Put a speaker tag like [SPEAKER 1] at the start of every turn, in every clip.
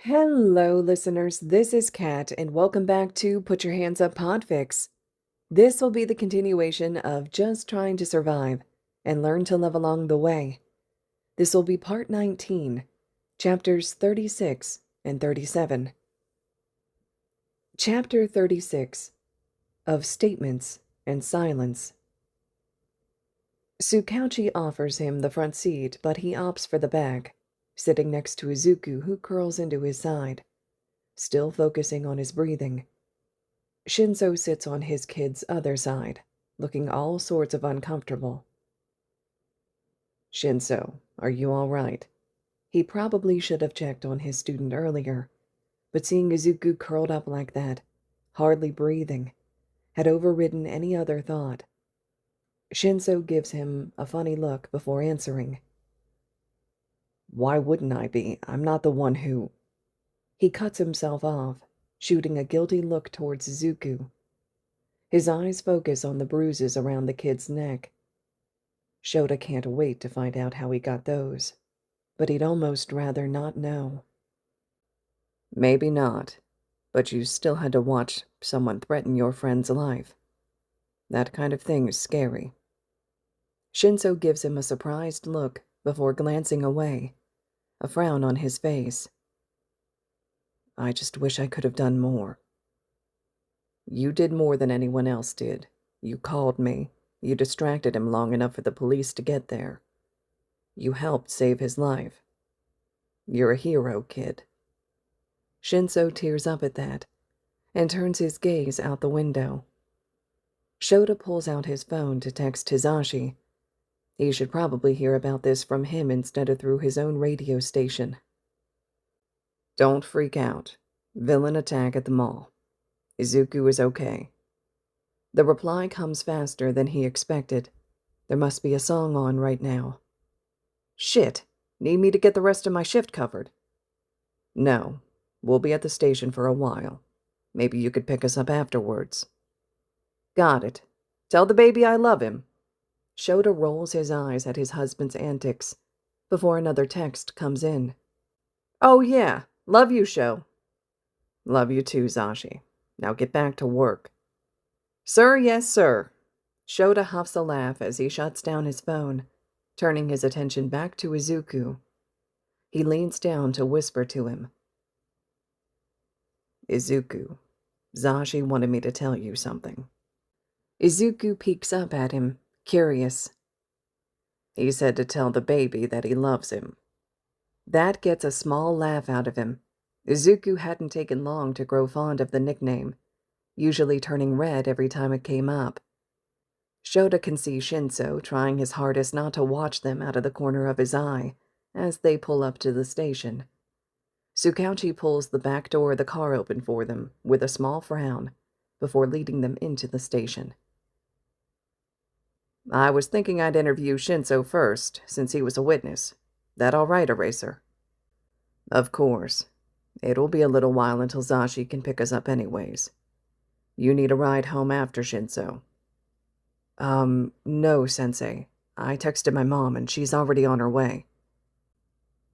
[SPEAKER 1] Hello, listeners. This is Kat, and welcome back to Put Your Hands Up Podfics. This will be the continuation of Just Trying to Survive and Learn to Love Along the Way. This will be part 19, chapters 36 and 37. Chapter 36 of Statements and Silence. Tsukauchi offers him the front seat, but he opts for the back, sitting next to Izuku, who curls into his side, still focusing on his breathing. Shinzo sits on his kid's other side, looking all sorts of uncomfortable. Shinzo, are you all right? He probably should have checked on his student earlier, but seeing Izuku curled up like that, hardly breathing, had overridden any other thought. Shinzo gives him a funny look before answering. Why wouldn't I be? I'm not the one who... He cuts himself off, shooting a guilty look towards Izuku. His eyes focus on the bruises around the kid's neck. Shouta can't wait to find out how he got those, but he'd almost rather not know. Maybe not, but you still had to watch someone threaten your friend's life. That kind of thing is scary. Shinzo gives him a surprised look before glancing away, a frown on his face. I just wish I could have done more. You did more than anyone else did. You called me. You distracted him long enough for the police to get there. You helped save his life. You're a hero, kid. Shinzo tears up at that and turns his gaze out the window. Shouta pulls out his phone to text Hizashi. He should probably hear about this from him instead of through his own radio station. Don't freak out. Villain attack at the mall. Izuku is okay. The reply comes faster than he expected. There must be a song on right now. Shit. Need me to get the rest of my shift covered? No. We'll be at the station for a while. Maybe you could pick us up afterwards. Got it. Tell the baby I love him. Shouta rolls his eyes at his husband's antics before another text comes in. Oh yeah. Love you, Sho. Love you too, Zashi. Now get back to work. Sir, yes, sir. Shouta huffs a laugh as he shuts down his phone, turning his attention back to Izuku. He leans down to whisper to him. Izuku, Zashi wanted me to tell you something. Izuku peeks up at him, curious. He said to tell the baby that he loves him. That gets a small laugh out of him. Izuku hadn't taken long to grow fond of the nickname, usually turning red every time it came up. Shouta can see Shinzo trying his hardest not to watch them out of the corner of his eye as they pull up to the station. Tsukauchi pulls the back door of the car open for them with a small frown before leading them into the station. I was thinking I'd interview Shinzo first, since he was a witness. That all right, Eraser? Of course. It'll be a little while until Zashi can pick us up anyways. You need a ride home after Shinzo. No, Sensei. I texted my mom and she's already on her way.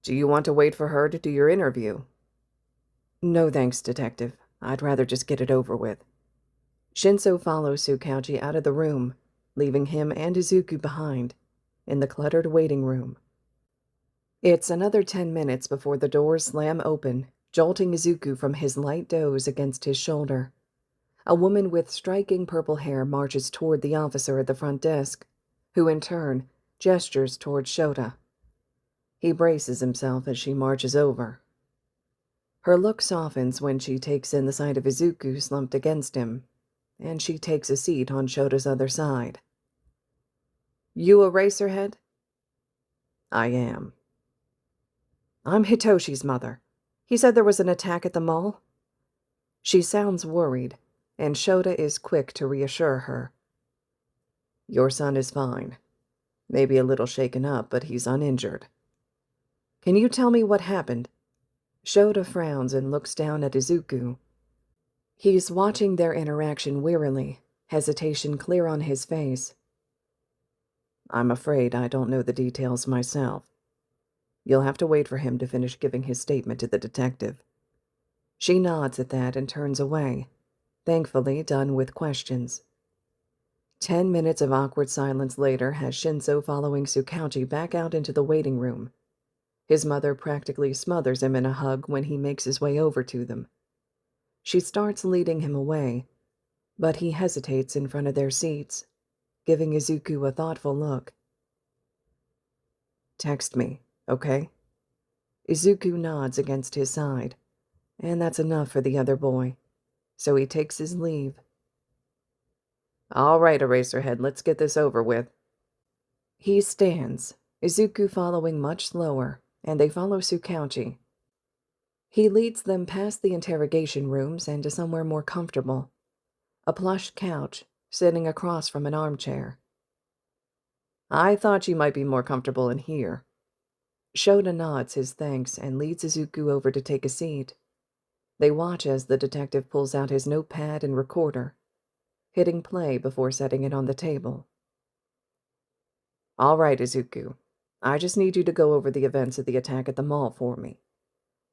[SPEAKER 1] Do you want to wait for her to do your interview? No thanks, Detective. I'd rather just get it over with. Shinzo follows Tsukauchi out of the room, leaving him and Izuku behind, in the cluttered waiting room. It's another 10 minutes before the doors slam open, jolting Izuku from his light doze against his shoulder. A woman with striking purple hair marches toward the officer at the front desk, who in turn gestures toward Shouta. He braces himself as she marches over. Her look softens when she takes in the sight of Izuku slumped against him, and she takes a seat on Shota's other side. You a racerhead? I am. I'm Hitoshi's mother. He said there was an attack at the mall. She sounds worried, and Shouta is quick to reassure her. Your son is fine. Maybe a little shaken up, but he's uninjured. Can you tell me what happened? Shouta frowns and looks down at Izuku. He's watching their interaction wearily, hesitation clear on his face. I'm afraid I don't know the details myself. You'll have to wait for him to finish giving his statement to the detective. She nods at that and turns away, thankfully done with questions. 10 minutes of awkward silence later has Shinso following Tsukauchi back out into the waiting room. His mother practically smothers him in a hug when he makes his way over to them. She starts leading him away, but he hesitates in front of their seats, giving Izuku a thoughtful look. "Text me, okay?" Izuku nods against his side, and that's enough for the other boy, so he takes his leave. "All right, Eraserhead, let's get this over with." He stands, Izuku following much slower, and they follow Tsukauchi. He leads them past the interrogation rooms and to somewhere more comfortable, a plush couch sitting across from an armchair. "I thought you might be more comfortable in here." Shouta nods his thanks and leads Izuku over to take a seat. They watch as the detective pulls out his notepad and recorder, hitting play before setting it on the table. "All right, Izuku. I just need you to go over the events of the attack at the mall for me,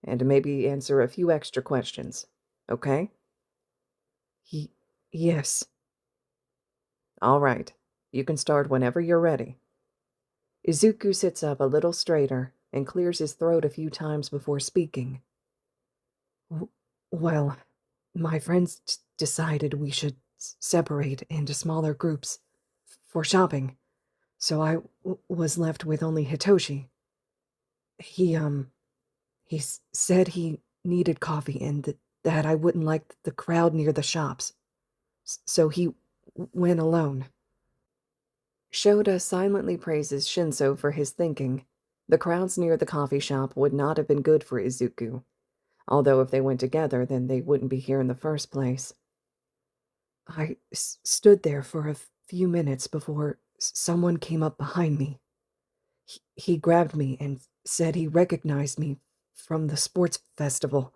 [SPEAKER 1] and maybe answer a few extra questions, okay?" Yes." "All right. You can start whenever you're ready." Izuku sits up a little straighter and clears his throat a few times before speaking. Well, my friends decided we should separate into smaller groups for shopping, so I was left with only Hitoshi. He said he needed coffee and that I wouldn't like the crowd near the shops, so he went alone." Shouta silently praises Shinso for his thinking. The crowds near the coffee shop would not have been good for Izuku, although if they went together, then they wouldn't be here in the first place. "I stood there for a few minutes before someone came up behind me. He grabbed me and said he recognized me from the sports festival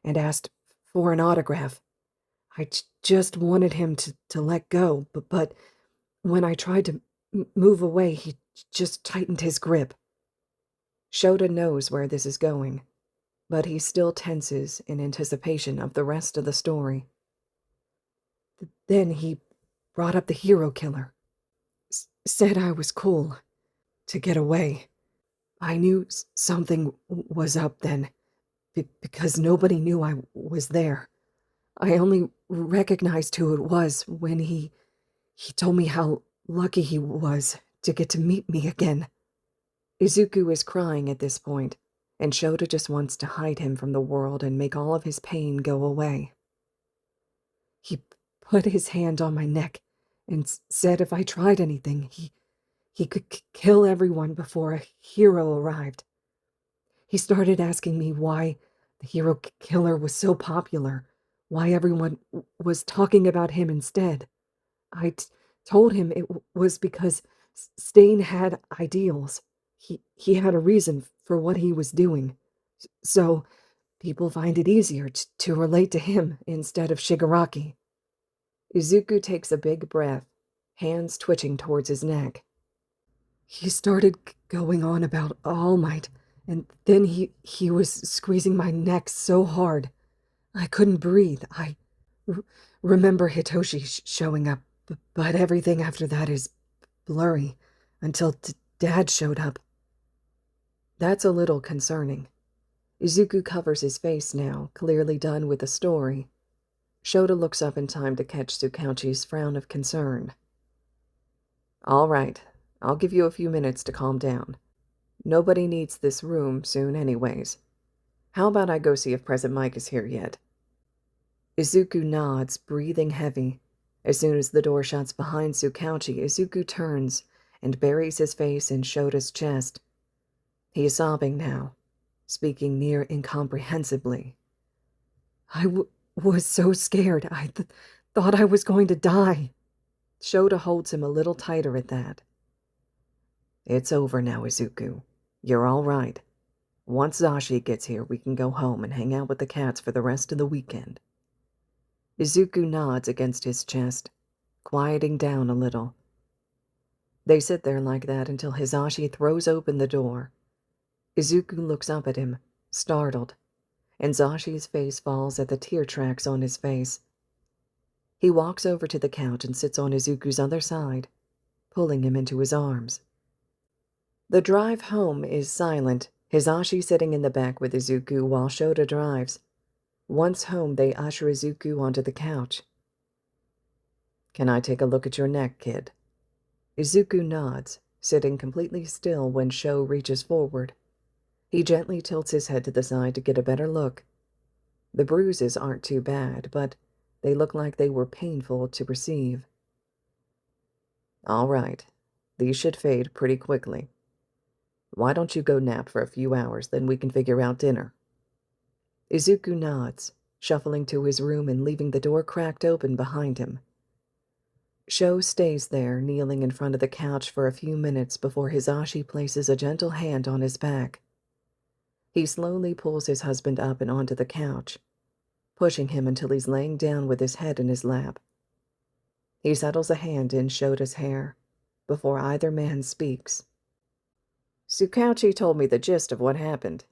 [SPEAKER 1] and asked for an autograph. I just wanted him to let go, but when I tried to move away, he just tightened his grip." Shouta knows where this is going, but he still tenses in anticipation of the rest of the story. "Then he brought up the hero killer. Said I was cool to get away. I knew something was up then, because nobody knew I was there. I only recognized who it was when he told me how lucky he was to get to meet me again." Izuku is crying at this point, and Shouta just wants to hide him from the world and make all of his pain go away. "He put his hand on my neck and said if I tried anything, he could kill everyone before a hero arrived. He started asking me why the hero killer was so popular, why everyone was talking about him instead. I told him it was because Stain had ideals. He had a reason for what he was doing. So people find it easier to relate to him instead of Shigaraki." Izuku takes a big breath, hands twitching towards his neck. "He started going on about All Might, and then he was squeezing my neck so hard. I couldn't breathe. I remember Hitoshi showing up, but everything after that is blurry until Dad showed up." That's a little concerning. Izuku covers his face now, clearly done with the story. Shouta looks up in time to catch Tsukauchi's frown of concern. "All right, I'll give you a few minutes to calm down. Nobody needs this room soon anyways. How about I go see if Present Mike is here yet?" Izuku nods, breathing heavy. As soon as the door shuts behind Tsukauchi, Izuku turns and buries his face in Shota's chest. He is sobbing now, speaking near incomprehensibly. "I was so scared. I thought I was going to die." Shouta holds him a little tighter at that. "It's over now, Izuku. You're all right. Once Zashi gets here, we can go home and hang out with the cats for the rest of the weekend." Izuku nods against his chest, quieting down a little. They sit there like that until Hizashi throws open the door. Izuku looks up at him, startled, and Zashi's face falls at the tear tracks on his face. He walks over to the couch and sits on Izuku's other side, pulling him into his arms. The drive home is silent, Hisashi sitting in the back with Izuku while Shouta drives. Once home, they usher Izuku onto the couch. "Can I take a look at your neck, kid?" Izuku nods, sitting completely still when Sho reaches forward. He gently tilts his head to the side to get a better look. The bruises aren't too bad, but they look like they were painful to receive. "All right, these should fade pretty quickly. Why don't you go nap for a few hours, then we can figure out dinner?" Izuku nods, shuffling to his room and leaving the door cracked open behind him. Sho stays there, kneeling in front of the couch for a few minutes before Hisashi places a gentle hand on his back. He slowly pulls his husband up and onto the couch, pushing him until he's laying down with his head in his lap. He settles a hand in Shota's hair before either man speaks. "Tsukauchi told me the gist of what happened.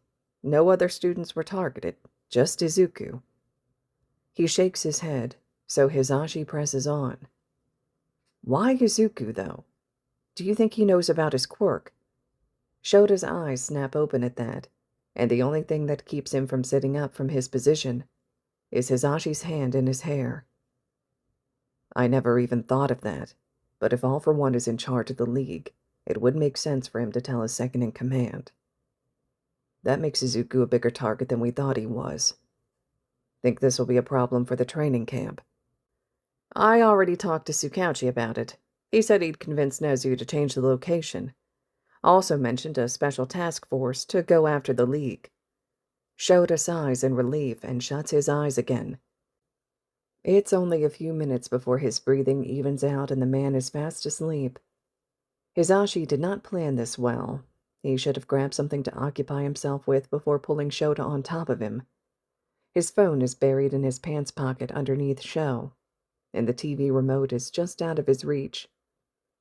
[SPEAKER 1] No other students were targeted, just Izuku." He shakes his head, so Hisashi presses on. "Why Izuku, though? Do you think he knows about his quirk?" Shota's eyes snap open at that, and the only thing that keeps him from sitting up from his position is Hisashi's hand in his hair. "I never even thought of that, but if All for One is in charge of the League, it would make sense for him to tell his second-in-command. That makes Izuku a bigger target than we thought he was. Think this will be a problem for the training camp?" "I already talked to Tsukauchi about it. He said he'd convince Nezu to change the location. Also mentioned a special task force to go after the League." Shouta sighs in relief and shuts his eyes again. It's only a few minutes before his breathing evens out and the man is fast asleep. Hisashi did not plan this well. He should have grabbed something to occupy himself with before pulling Shouta on top of him. His phone is buried in his pants pocket underneath Sho, and the TV remote is just out of his reach.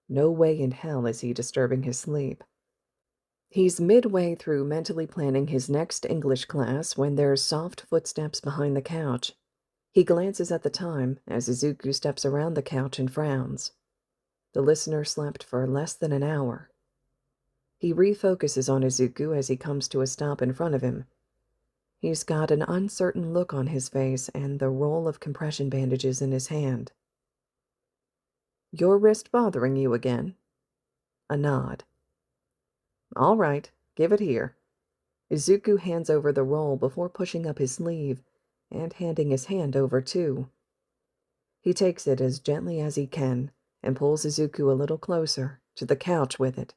[SPEAKER 1] No way in hell is he disturbing his sleep. He's midway through mentally planning his next English class when there's soft footsteps behind the couch. He glances at the time as Izuku steps around the couch and frowns. The listener slept for less than an hour. He refocuses on Izuku as he comes to a stop in front of him. He's got an uncertain look on his face and the roll of compression bandages in his hand. "Your wrist bothering you again?" A nod. "All right, give it here." Izuku hands over the roll before pushing up his sleeve and handing his hand over too. He takes it as gently as he can and pulls Izuku a little closer to the couch with it.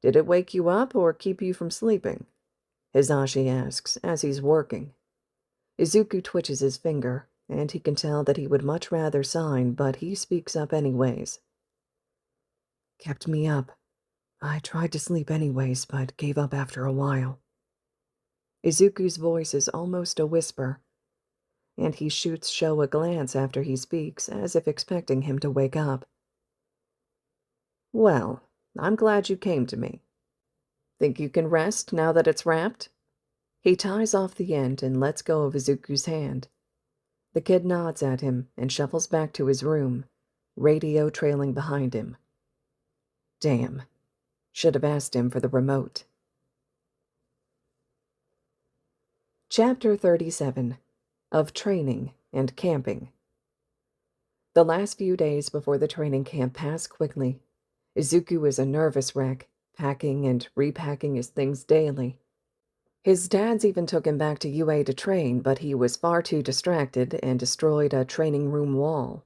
[SPEAKER 1] "Did it wake you up or keep you from sleeping?" Hisashi asks as he's working. Izuku twitches his finger, and he can tell that he would much rather sign, but he speaks up anyways. "Kept me up. I tried to sleep anyways, but gave up after a while." Izuku's voice is almost a whisper, and he shoots Sho a glance after he speaks, as if expecting him to wake up. "Well, I'm glad you came to me. Think you can rest now that it's wrapped?" He ties off the end and lets go of Izuku's hand. The kid nods at him and shuffles back to his room, radio trailing behind him. Damn. Should have asked him for the remote. Chapter 37 of Training and Camping. The last few days before the training camp pass quickly. Izuku is a nervous wreck, packing and repacking his things daily. His dads even took him back to UA to train, but he was far too distracted and destroyed a training room wall.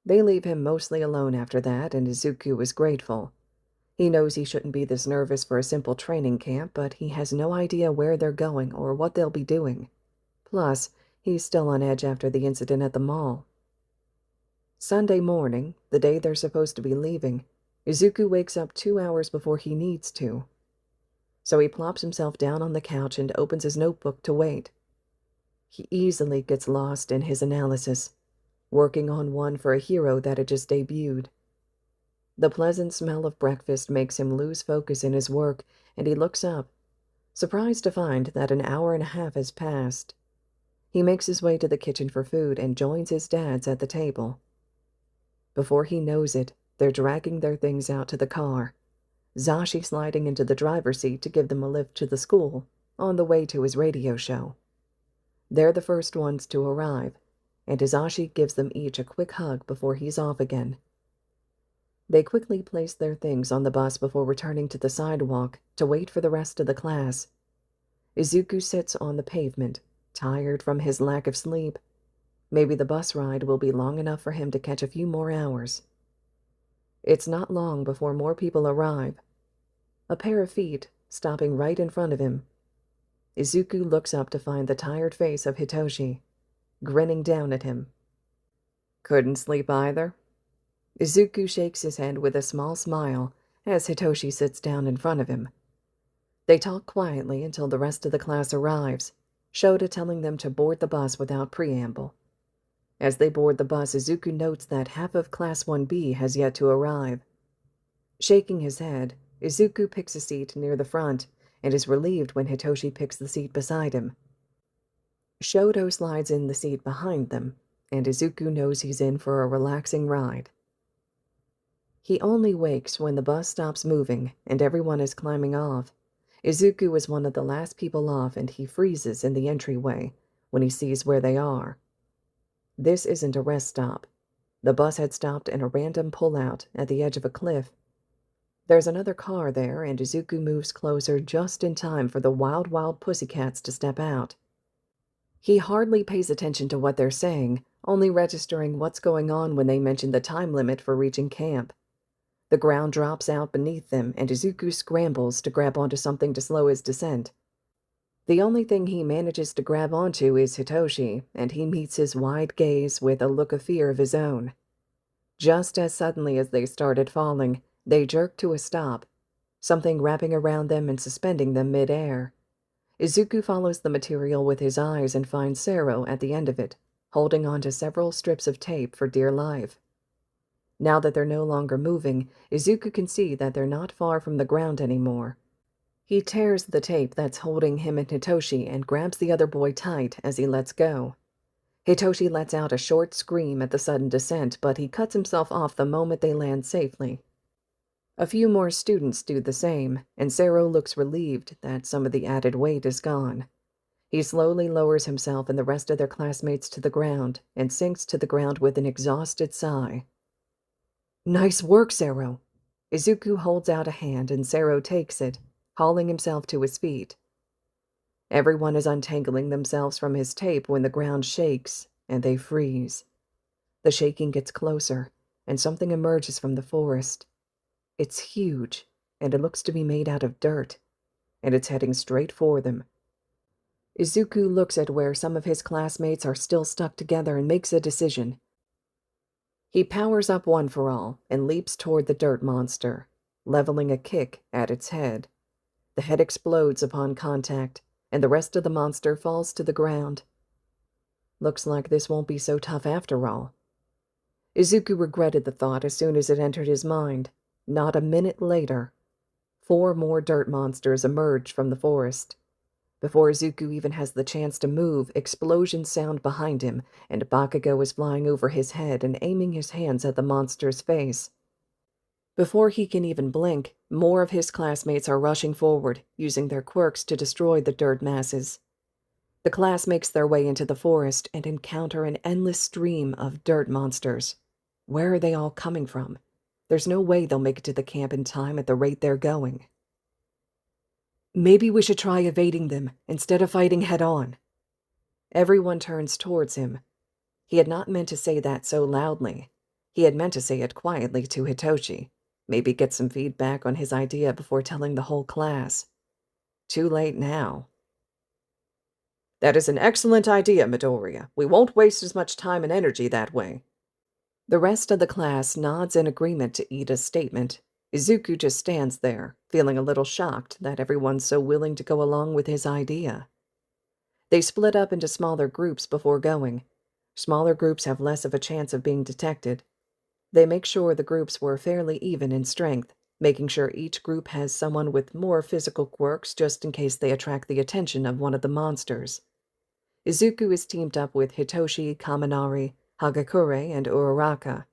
[SPEAKER 1] They leave him mostly alone after that, and Izuku is grateful. He knows he shouldn't be this nervous for a simple training camp, but he has no idea where they're going or what they'll be doing. Plus, he's still on edge after the incident at the mall. Sunday morning, the day they're supposed to be leaving, Izuku wakes up 2 hours before he needs to. So he plops himself down on the couch and opens his notebook to wait. He easily gets lost in his analysis, working on one for a hero that had just debuted. The pleasant smell of breakfast makes him lose focus in his work, and he looks up, surprised to find that an hour and a half has passed. He makes his way to the kitchen for food and joins his dad's at the table. Before he knows it, they're dragging their things out to the car, Zashi sliding into the driver's seat to give them a lift to the school on the way to his radio show. They're the first ones to arrive, and Hizashi gives them each a quick hug before he's off again. They quickly place their things on the bus before returning to the sidewalk to wait for the rest of the class. Izuku sits on the pavement, tired from his lack of sleep. Maybe the bus ride will be long enough for him to catch a few more hours. It's not long before more people arrive. A pair of feet stopping right in front of him. Izuku looks up to find the tired face of Hitoshi, grinning down at him. "Couldn't sleep either?" Izuku shakes his head with a small smile as Hitoshi sits down in front of him. They talk quietly until the rest of the class arrives, Shouta telling them to board the bus without preamble. As they board the bus, Izuku notes that half of Class 1B has yet to arrive. Shaking his head, Izuku picks a seat near the front and is relieved when Hitoshi picks the seat beside him. Shouta slides in the seat behind them, and Izuku knows he's in for a relaxing ride. He only wakes when the bus stops moving and everyone is climbing off. Izuku is one of the last people off and he freezes in the entryway when he sees where they are. This isn't a rest stop. The bus had stopped in a random pullout at the edge of a cliff. There's another car there, and Izuku moves closer just in time for the wild, wild pussycats to step out. He hardly pays attention to what they're saying, only registering what's going on when they mention the time limit for reaching camp. The ground drops out beneath them, and Izuku scrambles to grab onto something to slow his descent. The only thing he manages to grab onto is Hitoshi, and he meets his wide gaze with a look of fear of his own. Just as suddenly as they started falling, they jerk to a stop, something wrapping around them and suspending them mid-air. Izuku follows the material with his eyes and finds Sero at the end of it, holding onto several strips of tape for dear life. Now that they're no longer moving, Izuku can see that they're not far from the ground anymore. He tears the tape that's holding him and Hitoshi and grabs the other boy tight as he lets go. Hitoshi lets out a short scream at the sudden descent, but he cuts himself off the moment they land safely. A few more students do the same, and Sero looks relieved that some of the added weight is gone. He slowly lowers himself and the rest of their classmates to the ground and sinks to the ground with an exhausted sigh. "Nice work, Sero." Izuku holds out a hand and Sero takes it, hauling himself to his feet. Everyone is untangling themselves from his tape when the ground shakes and they freeze. The shaking gets closer, and something emerges from the forest. It's huge, and it looks to be made out of dirt, and it's heading straight for them. Izuku looks at where some of his classmates are still stuck together and makes a decision. He powers up One for All and leaps toward the dirt monster, leveling a kick at its head. The head explodes upon contact, and the rest of the monster falls to the ground. Looks like this won't be so tough after all. Izuku regretted the thought as soon as it entered his mind. Not a minute later, 4 more dirt monsters emerge from the forest. Before Izuku even has the chance to move, explosions sound behind him, and Bakugo is flying over his head and aiming his hands at the monster's face. Before he can even blink, more of his classmates are rushing forward, using their quirks to destroy the dirt masses. The class makes their way into the forest and encounter an endless stream of dirt monsters. Where are they all coming from? There's no way they'll make it to the camp in time at the rate they're going. "Maybe we should try evading them instead of fighting head-on." Everyone turns towards him. He had not meant to say that so loudly. He had meant to say it quietly to Hitoshi, maybe get some feedback on his idea before telling the whole class. Too late now. "That is an excellent idea, Midoriya. We won't waste as much time and energy that way." The rest of the class nods in agreement to Ida's statement. Izuku just stands there, feeling a little shocked that everyone's so willing to go along with his idea. They split up into smaller groups before going. Smaller groups have less of a chance of being detected. They make sure the groups were fairly even in strength, making sure each group has someone with more physical quirks just in case they attract the attention of one of the monsters. Izuku is teamed up with Hitoshi, Kaminari, Hagakure, and Uraraka.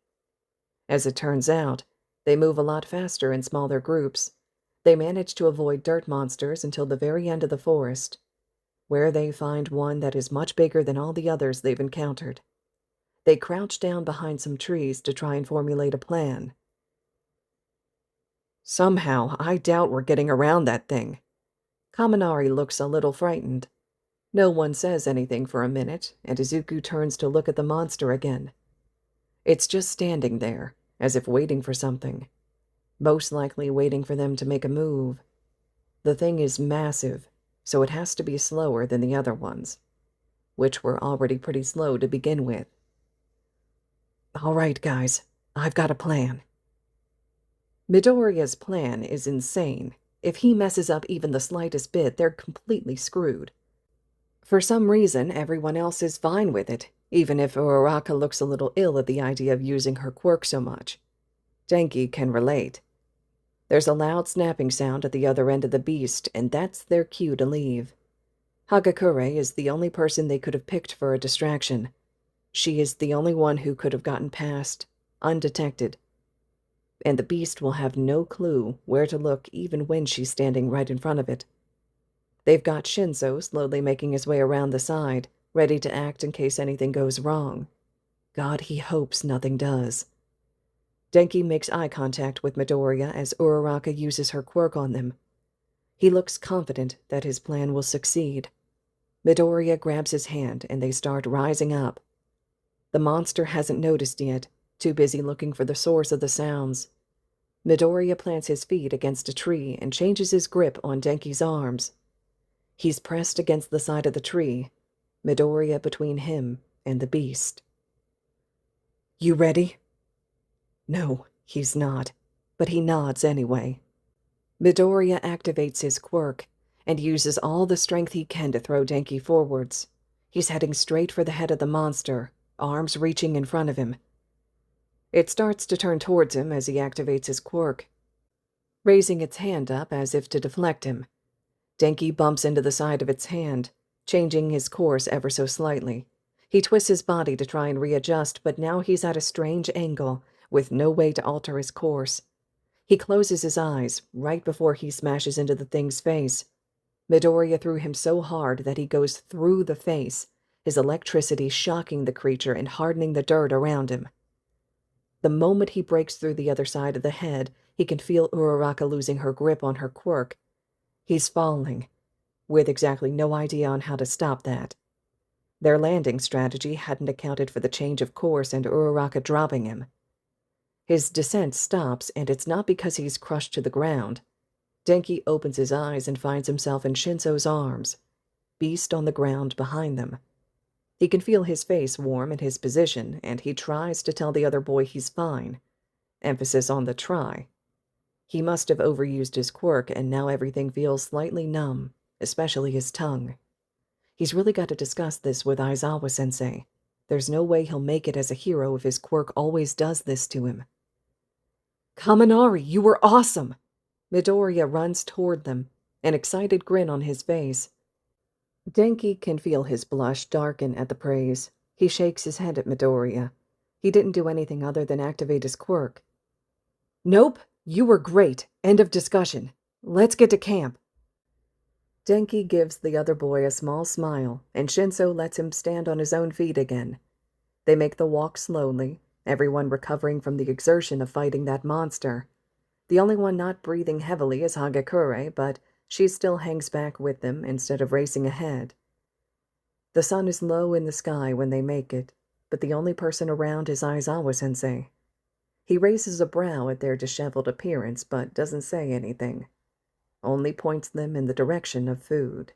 [SPEAKER 1] As it turns out, they move a lot faster in smaller groups. They manage to avoid dirt monsters until the very end of the forest, where they find one that is much bigger than all the others they've encountered. They crouch down behind some trees to try and formulate a plan. Somehow, I doubt we're getting around that thing. Kaminari looks a little frightened. No one says anything for a minute, and Izuku turns to look at the monster again. It's just standing there, as if waiting for something. Most likely waiting for them to make a move. The thing is massive, so it has to be slower than the other ones, which were already pretty slow to begin with. All right, guys, I've got a plan. Midoriya's plan is insane. If he messes up even the slightest bit, they're completely screwed. For some reason, everyone else is fine with it, even if Uraraka looks a little ill at the idea of using her quirk so much. Denki can relate. There's a loud snapping sound at the other end of the beast, and that's their cue to leave. Hagakure is the only person they could have picked for a distraction. She is the only one who could have gotten past, undetected. And the beast will have no clue where to look even when she's standing right in front of it. They've got Shinzo slowly making his way around the side, ready to act in case anything goes wrong. God, he hopes nothing does. Denki makes eye contact with Midoriya as Uraraka uses her quirk on them. He looks confident that his plan will succeed. Midoriya grabs his hand and they start rising up. The monster hasn't noticed yet, too busy looking for the source of the sounds. Midoriya plants his feet against a tree and changes his grip on Denki's arms. He's pressed against the side of the tree, Midoriya between him and the beast. You ready? No, he's not, but he nods anyway. Midoriya activates his quirk and uses all the strength he can to throw Denki forwards. He's heading straight for the head of the monster, arms reaching in front of him. It starts to turn towards him as he activates his quirk, raising its hand up as if to deflect him. Denki bumps into the side of its hand, changing his course ever so slightly. He twists his body to try and readjust, but now he's at a strange angle, with no way to alter his course. He closes his eyes right before he smashes into the thing's face. Midoriya threw him so hard that he goes through the face, his electricity shocking the creature and hardening the dirt around him. The moment he breaks through the other side of the head, he can feel Uraraka losing her grip on her quirk. He's falling, with exactly no idea on how to stop that. Their landing strategy hadn't accounted for the change of course and Uraraka dropping him. His descent stops, and it's not because he's crushed to the ground. Denki opens his eyes and finds himself in Shinzo's arms, beast on the ground behind them. He can feel his face warm in his position, and he tries to tell the other boy he's fine. Emphasis on the try. He must have overused his quirk, and now everything feels slightly numb, especially his tongue. He's really got to discuss this with Aizawa-sensei. There's no way he'll make it as a hero if his quirk always does this to him. Kaminari, you were awesome! Midoriya runs toward them, an excited grin on his face. Denki can feel his blush darken at the praise. He shakes his head at Midoriya. He didn't do anything other than activate his quirk. Nope, you were great. End of discussion. Let's get to camp. Denki gives the other boy a small smile, and Shinzo lets him stand on his own feet again. They make the walk slowly, everyone recovering from the exertion of fighting that monster. The only one not breathing heavily is Hagakure, but she still hangs back with them instead of racing ahead. The sun is low in the sky when they make it, but the only person around is Aizawa-sensei. He raises a brow at their disheveled appearance, but doesn't say anything. Only points them in the direction of food.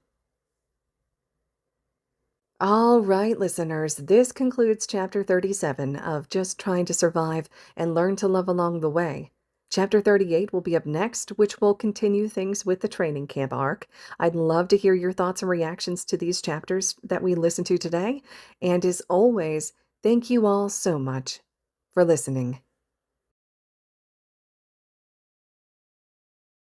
[SPEAKER 1] All right, listeners, this concludes Chapter 37 of Just Trying to Survive and Learn to Love Along the Way. Chapter 38 will be up next, which will continue things with the training camp arc. I'd love to hear your thoughts and reactions to these chapters that we listened to today. And as always, thank you all so much for listening.